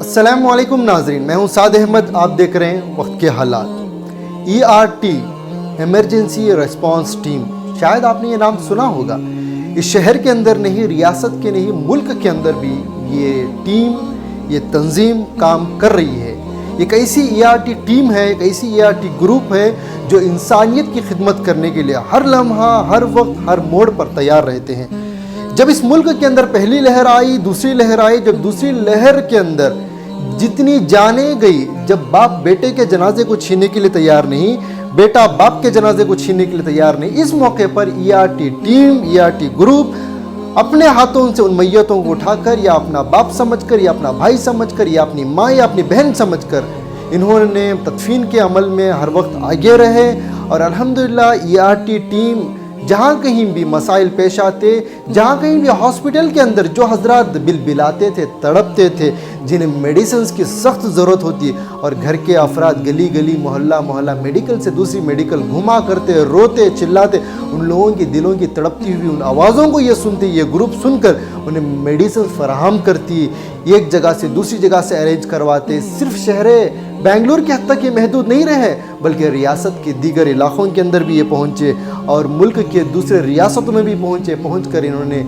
अस्सलामुअलैकुम नाजरीन, मैं हूं साद अहमद। आप देख रहे हैं वक्त के हालात। ERT इमरजेंसी रिस्पांस टीम, शायद आपने ये नाम सुना होगा। इस शहर के अंदर नहीं, रियासत के नहीं, मुल्क के अंदर भी ये टीम, ये तंजीम काम कर रही है। एक ऐसी ERT टीम है, एक ऐसी ERT ग्रुप है जो इंसानियत की खिदमत करने के लिए हर लम्हा, हर वक्त, हर मोड़ पर तैयार रहते हैं। जब इस मुल्क के अंदर पहली लहर आई, दूसरी लहर आई, जब दूसरी लहर के अंदर जितनी जाने गई, जब बाप बेटे के जनाजे को छीनने के लिए तैयार नहीं, बेटा बाप के जनाजे को छीनने के लिए तैयार नहीं, इस मौके पर ERT टीम, ERT ग्रुप अपने हाथों से उन मैयतों को उठाकर, या अपना बाप समझकर, या अपना भाई समझकर, या अपनी माँ या अपनी बहन समझकर, इन्होंने तदफीन के अमल में हर वक्त आगे रहे। और अल्हम्दुलिल्लाह ERT टीम जहाँ कहीं भी मसाइल पेश आते, जहाँ कहीं भी हॉस्पिटल के अंदर जो हजरात बिलबिलाते थे, तड़पते थे, जिन्हें मेडिसिन्स की सख्त ज़रूरत होती, और घर के अफराद गली गली, मोहल्ला मोहल्ला, मेडिकल से दूसरी मेडिकल घुमा करते, रोते चिल्लाते, उन लोगों की दिलों की तड़पती हुई उन आवाज़ों को ये सुनते, ये ग्रुप सुनकर उन्हें मेडिसिन फराहम करती, एक जगह से दूसरी जगह से अरेंज करवाते। सिर्फ शहर बेंगलुरु के हद तक ये महदूद नहीं रहे, बल्कि रियासत के दीगर इलाक़ों के अंदर भी ये पहुँचे, और मुल्क के दूसरे रियासतों में भी पहुँच कर इन्होंने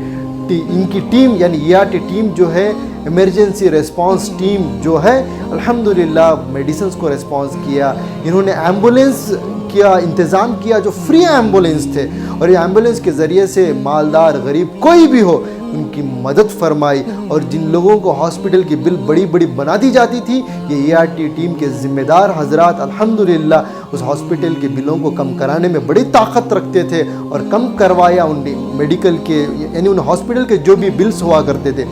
इनकी टीम यानी ERT टीम जो है, इमरजेंसी रिस्पांस टीम जो है, अल्हम्दुलिल्लाह मेडिसिन्स को रिस्पांस किया। इन्होंने एम्बुलेंस किया, इंतज़ाम किया, जो फ्री एम्बुलेंस थे, और ये एम्बुलेंस के ज़रिए से मालदार गरीब कोई भी हो उनकी मदद फरमाई। और जिन लोगों को हॉस्पिटल की बिल बड़ी बड़ी बना दी जाती थी, ये ERT टीम के ज़िम्मेदार हजरात अल्हम्दुलिल्लाह उस हॉस्पिटल के बिलों को कम कराने में बड़ी ताकत रखते थे, और कम करवाया उनने मेडिकल के यानी उन हॉस्पिटल के जो भी बिल्स हुआ करते थे।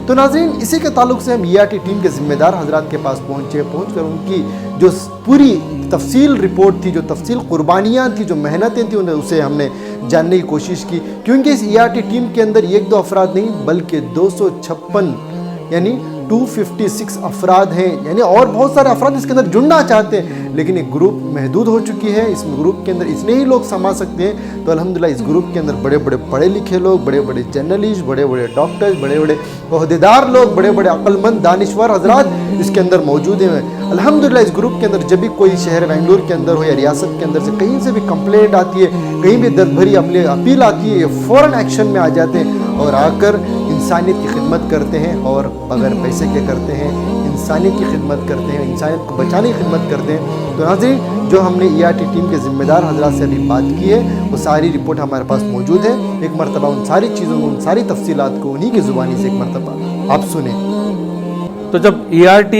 तो नाज़रीन, इसी के ताल्लुक़ से हम ERT टीम के ज़िम्मेदार हजरात के पास पहुँचकर उनकी जो पूरी तफसील रिपोर्ट थी, जो तफसील कुर्बानियाँ थी, जो मेहनतें थी, उन्हें उसे हमने जानने की कोशिश की। क्योंकि इस ERT टीम के अंदर एक दो अफराद नहीं, बल्कि 256 यानी 256 अफराद हैं, यानी और बहुत सारे अफराद इसके अंदर जुड़ना चाहते हैं, लेकिन एक ग्रुप महदूद हो चुकी है। इस ग्रुप के अंदर इतने ही लोग समा सकते हैं। तो अल्हम्दुलिल्लाह इस ग्रुप के अंदर बड़े बड़े पढ़े लिखे लोग, बड़े बड़े जर्नलिस्ट, बड़े बड़े डॉक्टर्स, बड़े बड़े ओहदेदार लोग, बड़े बड़े अक्लमंद दानिश्वर हजरात इसके अंदर मौजूद हैं। अल्हम्दुलिल्लाह इस ग्रुप के अंदर जब भी कोई शहर बेंगलुरु के अंदर हो या रियासत के अंदर से कहीं से भी कंप्लेंट आती है, कहीं भी दर्द भरी अपील आती है, ये फ़ौरन एक्शन में आ जाते हैं और आकर इंसानियत की खिदमत करते हैं। और बगैर पैसे के करते हैं, इंसानियत की खिदमत करते हैं, इंसानियत को बचाने की खिदमत करते हैं। तो नाज़रीन, जो हमने ERT टीम के ज़िम्मेदार हजरात से अभी बात की है, वो सारी रिपोर्ट हमारे पास मौजूद है। एक मरतबा उन सारी चीज़ों को, उन सारी तफसीलात को उन्हीं की ज़ुबानी से एक मरतबा आप सुने। तो जब ERT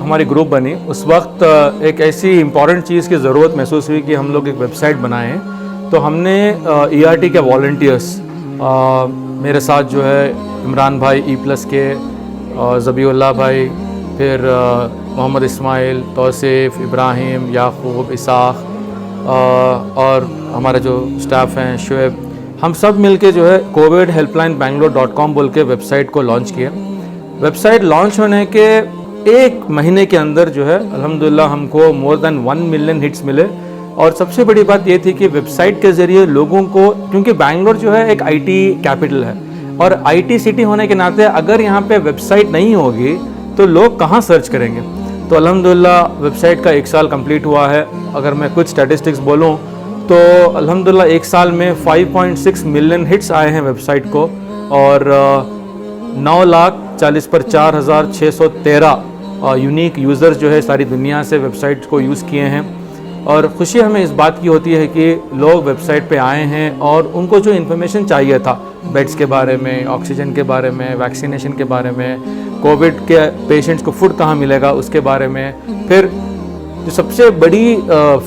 हमारी ग्रुप बनी, उस वक्त एक ऐसी इम्पॉर्टेंट चीज़ की ज़रूरत महसूस हुई कि हम लोग एक वेबसाइट बनाएं। तो हमने ERT के वॉलंटियर्स, मेरे साथ जो है इमरान भाई E+ के, ज़बीउल्लाह भाई, फिर मोहम्मद इस्माइल, तौसीफ़, इब्राहिम, याकूब, इसाक, और हमारा जो स्टाफ हैं शुएब, हम सब मिलके जो है covidhelplinebangalore.com बोल के वेबसाइट को लॉन्च किया। वेबसाइट लॉन्च होने के एक महीने के अंदर जो है अल्हम्दुलिल्लाह हमको मोर देन 1 मिलियन हिट्स मिले। और सबसे बड़ी बात ये थी कि वेबसाइट के ज़रिए लोगों को, क्योंकि बैंगलोर जो है एक IT कैपिटल है, और IT सिटी होने के नाते अगर यहाँ पे वेबसाइट नहीं होगी तो लोग कहाँ सर्च करेंगे। तो अल्हम्दुलिल्लाह वेबसाइट का 1 साल कंप्लीट हुआ है। अगर मैं कुछ स्टैटिस्टिक्स बोलूँ तो अल्हम्दुलिल्लाह 1 साल में 5.6 मिलियन हिट्स आए हैं वेबसाइट को, और 9,40,000 पर 4,613 यूनिक यूज़र्स जो है सारी दुनिया से वेबसाइट को यूज़ किए हैं। और खुशी हमें इस बात की होती है कि लोग वेबसाइट पे आए हैं और उनको जो इन्फॉर्मेशन चाहिए था, बेड्स के बारे में, ऑक्सीजन के बारे में, वैक्सीनेशन के बारे में, कोविड के पेशेंट्स को फूड कहाँ मिलेगा उसके बारे में, फिर जो सबसे बड़ी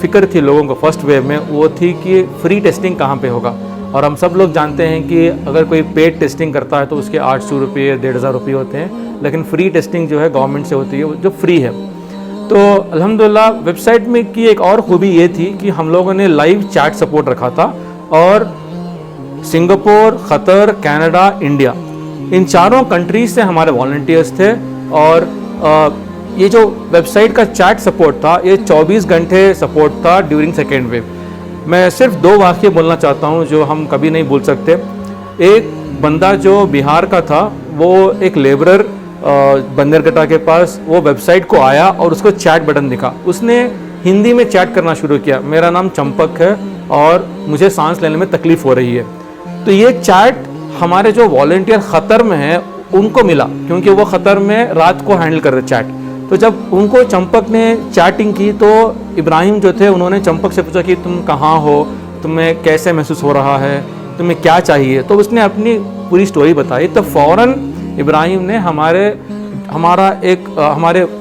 फ़िक्र थी लोगों को फर्स्ट वेव में, वो थी कि फ्री टेस्टिंग कहाँ पे होगा। और हम सब लोग जानते हैं कि अगर कोई पेड टेस्टिंग करता है तो उसके 800 रुपये, 1,500 रुपये होते हैं, लेकिन फ्री टेस्टिंग जो है गवर्नमेंट से होती है, जो फ्री है। तो अल्हम्दुलिल्लाह वेबसाइट में की एक और खूबी ये थी कि हम लोगों ने लाइव चैट सपोर्ट रखा था, और सिंगापुर, क़तर, कनाडा, इंडिया, इन चारों कंट्रीज से हमारे वॉलंटियर्स थे। और ये जो वेबसाइट का चैट सपोर्ट था, ये 24 घंटे सपोर्ट था ड्यूरिंग सेकेंड वेव। मैं सिर्फ 2 वाक़ये बोलना चाहता हूँ जो हम कभी नहीं भूल सकते। एक बंदा जो बिहार का था, वो एक लेबरर बंदरकट्टा के पास, वो वेबसाइट को आया और उसको चैट बटन दिखा। उसने हिंदी में चैट करना शुरू किया, मेरा नाम चंपक है और मुझे सांस लेने में तकलीफ़ हो रही है। तो ये चैट हमारे जो वॉलंटियर ख़तर में हैं उनको मिला, क्योंकि वो ख़तर में रात को हैंडल कर रहे चैट। तो जब उनको चंपक ने चैटिंग की तो इब्राहिम जो थे उन्होंने चंपक से पूछा कि तुम कहाँ हो, तुम्हें कैसे महसूस हो रहा है, तुम्हें क्या चाहिए। तो उसने अपनी पूरी स्टोरी बताई। तो फ़ौरन इब्राहिम ने हमारे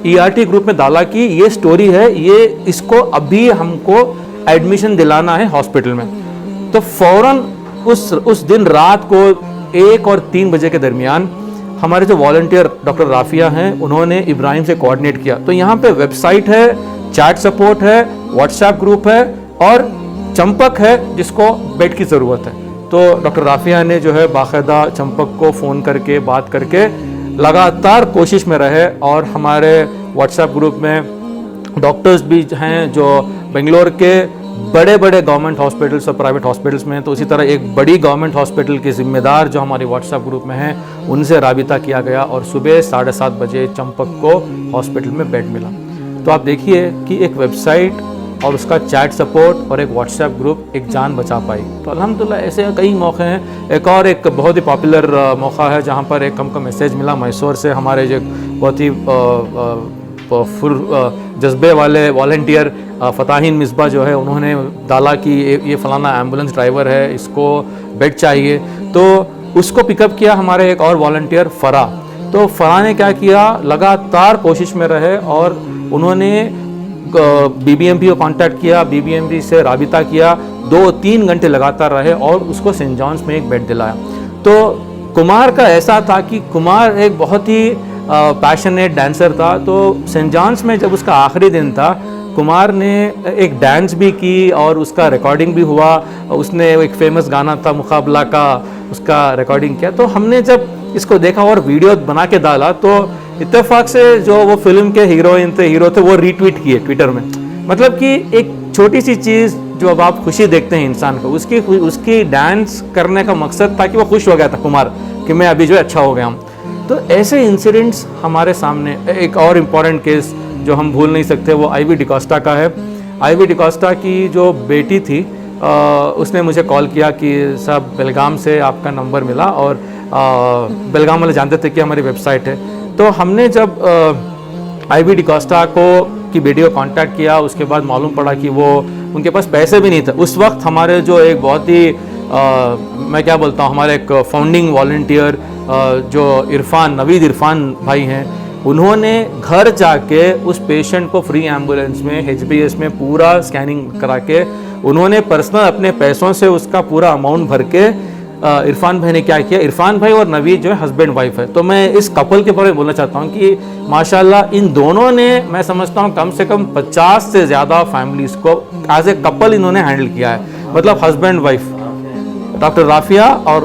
ERT ग्रुप में डाला कि ये स्टोरी है, ये इसको अभी हमको एडमिशन दिलाना है हॉस्पिटल में। तो फ़ौरन उस दिन रात को 1 और 3 बजे के दरमियान हमारे जो वॉलंटियर डॉक्टर राफिया हैं उन्होंने इब्राहिम से कोऑर्डिनेट किया। तो यहाँ पे वेबसाइट है, चैट सपोर्ट है, व्हाट्सएप ग्रुप है और चंपक है जिसको बेड की ज़रूरत है। तो डॉक्टर राफिया ने जो है बाकायदा चंपक को फ़ोन करके बात करके लगातार कोशिश में रहे। और हमारे व्हाट्सएप ग्रुप में डॉक्टर्स भी हैं जो बेंगलोर के बड़े बड़े गवर्नमेंट हॉस्पिटल्स और प्राइवेट हॉस्पिटल्स में हैं। तो इसी तरह एक बड़ी गवर्नमेंट हॉस्पिटल के ज़िम्मेदार जो हमारे व्हाट्सएप ग्रुप में हैं उनसे राबिता किया गया और सुबह 7:30 बजे चंपक को हॉस्पिटल में बेड मिला। तो आप देखिए कि एक वेबसाइट और उसका चैट सपोर्ट और एक व्हाट्सएप ग्रुप एक जान बचा पाई। तो अल्हम्दुलिल्लाह ऐसे कई मौके हैं। एक बहुत ही पॉपुलर मौका है जहाँ पर एक हमको मैसेज मिला मैसूर से, हमारे जो बहुत ही जज्बे वाले वॉलंटियर फ़ताहीन मिसबा जो है उन्होंने डाला कि ये फ़लाना एम्बुलेंस ड्राइवर है, इसको बेड चाहिए। तो उसको पिकअप किया हमारे एक और वॉलंटियर फ़रा। तो फ़रा ने क्या किया, लगातार कोशिश में रहे और उन्होंने BBMP को कांटेक्ट किया, BBMP से राबिता किया, 2-3 घंटे लगातार रहे और उसको सेंट जॉन्स में एक बेड दिलाया। तो कुमार का ऐसा था कि कुमार एक बहुत ही पैशनेट डांसर था। तो सेंट जॉन्स में जब उसका आखिरी दिन था, कुमार ने एक डांस भी की और उसका रिकॉर्डिंग भी हुआ। उसने एक फेमस गाना था मुकाबला का, उसका रिकॉर्डिंग किया। तो हमने जब इसको देखा और वीडियो बना के डाला तो इत्तेफाक से जो वो फिल्म के हीरो थे वो रीट्वीट किए ट्विटर में। मतलब कि एक छोटी सी चीज़ जो अब आप खुशी देखते हैं इंसान को, उसकी डांस करने का मकसद था कि वो खुश हो गया था कुमार कि मैं अभी जो है अच्छा हो गया हूँ। तो ऐसे इंसिडेंट्स हमारे सामने। एक और इम्पॉर्टेंट केस जो हम भूल नहीं सकते वो आईवी डिकोस्टा का है। आईवी डिकोस्टा की जो बेटी थी उसने मुझे कॉल किया कि साहब बेलगाम से आपका नंबर मिला और बेलगाम वाले जानते थे कि हमारी वेबसाइट है। तो हमने जब आईवी डिकोस्टा की बेटी को कांटेक्ट किया, उसके बाद मालूम पड़ा कि वो उनके पास पैसे भी नहीं थे। उस वक्त हमारे जो एक बहुत ही मैं क्या बोलता हूँ, हमारे एक फाउंडिंग वॉलंटियर जो नवीद इरफान भाई हैं, उन्होंने घर जाके उस पेशेंट को फ्री एम्बुलेंस में HBS में पूरा स्कैनिंग करा के उन्होंने पर्सनल अपने पैसों से उसका पूरा अमाउंट भर के इरफान भाई ने क्या किया, इरफान भाई और नवीद जो है हस्बैंड वाइफ है। तो मैं इस कपल के बारे में बोलना चाहता हूँ कि माशाल्लाह इन दोनों ने, मैं समझता हूँ कम से कम 50 से ज़्यादा फैमिलीज़ को एज ए कपल इन्होंने हैंडल किया है। मतलब हस्बैंड वाइफ, डॉक्टर राफिया और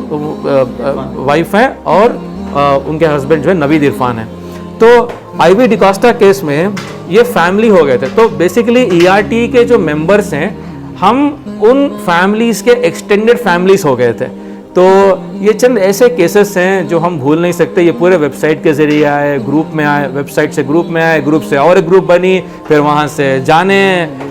वाइफ हैं और उनके हस्बैंड जो है नवीद इरफान है। तो आईवी डिकोस्टा केस में ये फैमिली हो गए थे। तो बेसिकली ERT के जो मेंबर्स हैं, हम उन फैमिलीज़ के एक्सटेंडेड फैमिलीज़ हो गए थे। तो ये चंद ऐसे केसेस हैं जो हम भूल नहीं सकते। ये पूरे वेबसाइट के ज़रिए आए, ग्रुप में आए, वेबसाइट से ग्रुप में आए, ग्रुप से और एक ग्रुप बनी, फिर वहाँ से जाने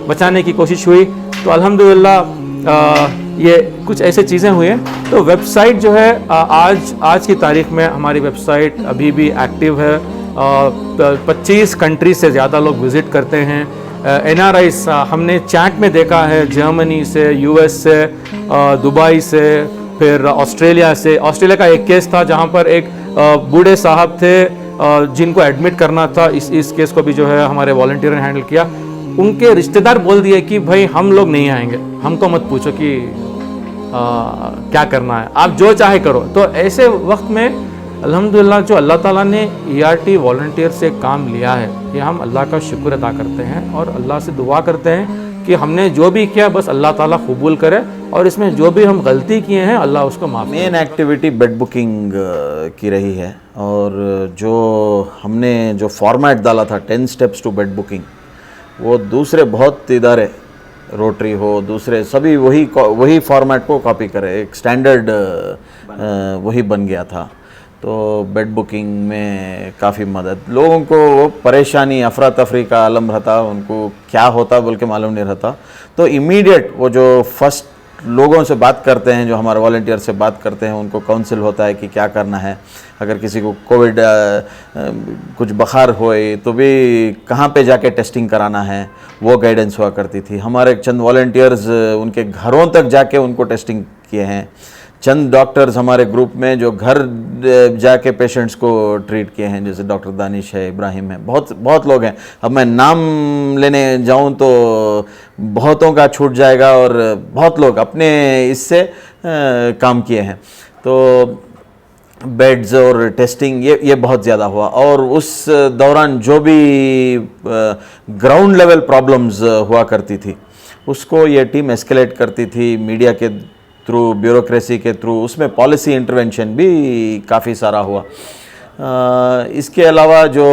बचाने की कोशिश हुई। तो अल्हम्दुलिल्लाह ये कुछ ऐसे चीज़ें हुई हैं। तो वेबसाइट जो है आज की तारीख में हमारी वेबसाइट अभी भी एक्टिव है। 25 कंट्री से ज़्यादा लोग विज़िट करते हैं। NRIs हमने चैट में देखा है, जर्मनी से, US से, दुबई से, फिर ऑस्ट्रेलिया से। ऑस्ट्रेलिया का एक केस था जहाँ पर एक बूढ़े साहब थे जिनको एडमिट करना था। इस केस को भी जो है हमारे वॉलंटियर ने हैंडल किया। उनके रिश्तेदार बोल दिए कि भाई हम लोग नहीं आएंगे, हमको मत पूछो कि क्या करना है, आप जो चाहे करो। तो ऐसे वक्त में अल्हम्दुलिल्लाह जो अल्लाह ताला ने ERT वॉलंटियर से काम लिया है, ये हम अल्लाह का शुक्र अदा करते हैं और अल्लाह से दुआ करते हैं कि हमने जो भी किया बस अल्लाह ताला कबूल करे और इसमें जो भी हम गलती किए हैं अल्लाह उसको माफ़ करे। मेन एक्टिविटी बेड बुकिंग की रही है और जो हमने जो फॉर्मेट डाला था 10 स्टेप्स टू बेड बुकिंग, वो दूसरे बहुत इदारे, रोटरी हो, दूसरे सभी वही फॉर्मेट को कॉपी करे, एक स्टैंडर्ड वही बन गया था। तो बेड बुकिंग में काफ़ी मदद, लोगों को वो परेशानी अफरा तफरी का आलम रहता, उनको क्या होता बोल के मालूम नहीं रहता, तो इमीडिएट वो जो फर्स्ट लोगों से बात करते हैं, जो हमारे वॉलंटियर से बात करते हैं, उनको काउंसिल होता है कि क्या करना है। अगर किसी को कोविड कुछ बुखार होए तो भी कहाँ पे जाके टेस्टिंग कराना है, वो गाइडेंस हुआ करती थी। हमारे चंद वॉलंटियर्स उनके घरों तक जाके उनको टेस्टिंग किए हैं। चंद डॉक्टर्स हमारे ग्रुप में जो घर जाके पेशेंट्स को ट्रीट किए हैं, जैसे डॉक्टर दानिश है, इब्राहिम है, बहुत लोग हैं। अब मैं नाम लेने जाऊं तो बहुतों का छूट जाएगा, और बहुत लोग अपने इससे काम किए हैं। तो बेड्स और टेस्टिंग ये बहुत ज़्यादा हुआ, और उस दौरान जो भी ग्राउंड लेवल प्रॉब्लम्स हुआ करती थी उसको ये टीम एस्केलेट करती थी मीडिया के थ्रू, ब्यूरोक्रेसी के थ्रू, उसमें पॉलिसी इंटरवेंशन भी काफ़ी सारा हुआ। इसके अलावा जो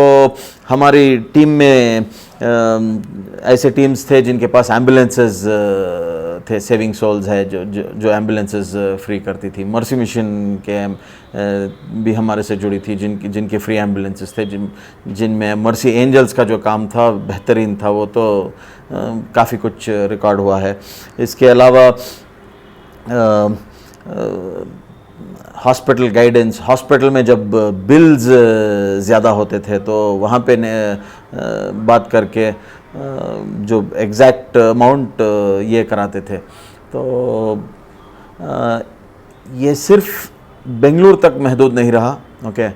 हमारी टीम में ऐसे टीम्स थे जिनके पास एम्बुलेंसेस थे, सेविंग सोल्स है जो एम्बुलेंसेस फ्री करती थी। मर्सी मिशन के भी हमारे से जुड़ी थी, जिनके फ्री एम्बुलेंसेस थे, जिनमें मर्सी एंजल्स का जो काम था बेहतरीन था, वो तो काफ़ी कुछ रिकॉर्ड हुआ है। इसके अलावा हॉस्पिटल गाइडेंस, हॉस्पिटल में जब बिल्स ज़्यादा होते थे तो वहाँ पे बात करके जो एग्जैक्ट अमाउंट ये कराते थे। तो ये सिर्फ बेंगलुरु तक महदूद नहीं रहा, ओके,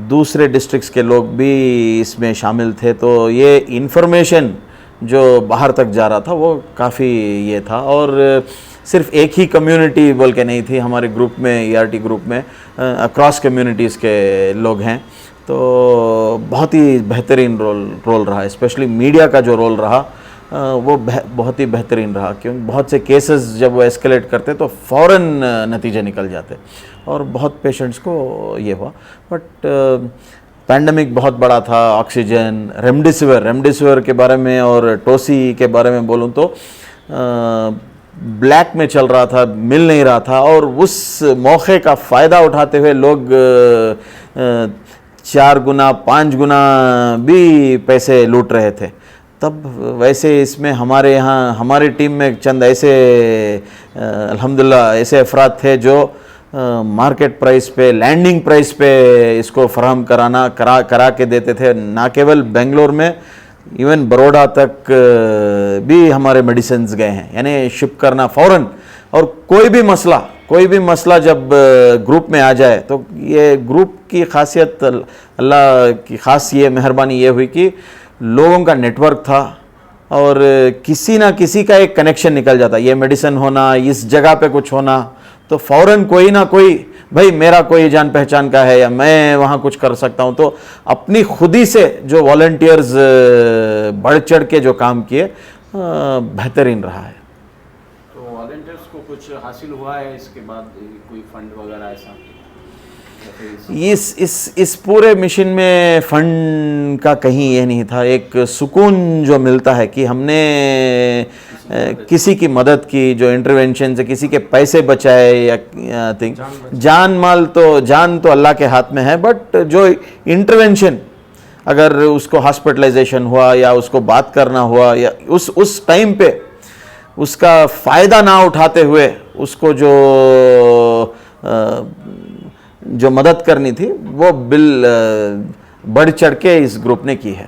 दूसरे डिस्ट्रिक्ट्स के लोग भी इसमें शामिल थे। तो ये इन्फॉर्मेशन जो बाहर तक जा रहा था वो काफ़ी ये था, और सिर्फ एक ही कम्युनिटी बोल के नहीं थी हमारे ग्रुप में, ईआरटी ग्रुप में अक्रॉस कम्युनिटीज़ के लोग हैं। तो बहुत ही बेहतरीन रोल रहा, स्पेशली मीडिया का जो रोल रहा वो बहुत ही बेहतरीन रहा, क्योंकि बहुत से केसेस जब वो एस्केलेट करते तो फ़ौरन नतीजे निकल जाते, और बहुत पेशेंट्स को ये हुआ। बट पैंडमिक बहुत बड़ा था, ऑक्सीजन, रेमडेसिविर के बारे में और टोसी के बारे में बोलूँ तो ब्लैक में चल रहा था, मिल नहीं रहा था, और उस मौके का फ़ायदा उठाते हुए लोग 4 गुना 5 गुना भी पैसे लूट रहे थे। तब वैसे इसमें हमारे यहाँ हमारी टीम में चंद ऐसे अल्हम्दुलिल्लाह ऐसे अफराद थे जो मार्केट प्राइस पे, लैंडिंग प्राइस पे इसको फराहम करा के देते थे। ना केवल बेंगलोर में, इवन बड़ौदा तक भी हमारे मेडिसिन्स गए हैं, यानी शिप करना फ़ौरन। और कोई भी मसला जब ग्रुप में आ जाए तो ये ग्रुप की खासियत, अल्लाह की ख़ास ये मेहरबानी ये हुई कि लोगों का नेटवर्क था, और किसी ना किसी का एक कनेक्शन निकल जाता। ये मेडिसिन होना, इस जगह पे कुछ होना, तो फ़ौरन कोई ना कोई, भाई मेरा कोई जान पहचान का है या मैं वहाँ कुछ कर सकता हूँ। तो अपनी खुदी से जो वॉलंटियर्स बढ़ चढ़ के जो काम किए, बेहतरीन रहा है। तो वॉलंटियर्स को कुछ हासिल हुआ है इसके बाद, कोई फंड वगैरह ऐसा? इस पूरे मिशन में फंड का कहीं ये नहीं था। एक सुकून जो मिलता है कि हमने किसी की मदद की, जो इंटरवेंशन से किसी के पैसे बचाए या थिंक, जान तो अल्लाह के हाथ में है, बट जो इंटरवेंशन, अगर उसको हॉस्पिटलाइजेशन हुआ या उसको बात करना हुआ, या उस टाइम पे उसका फ़ायदा ना उठाते हुए उसको जो मदद करनी थी, वो बढ़ चढ़ के इस ग्रुप ने की है।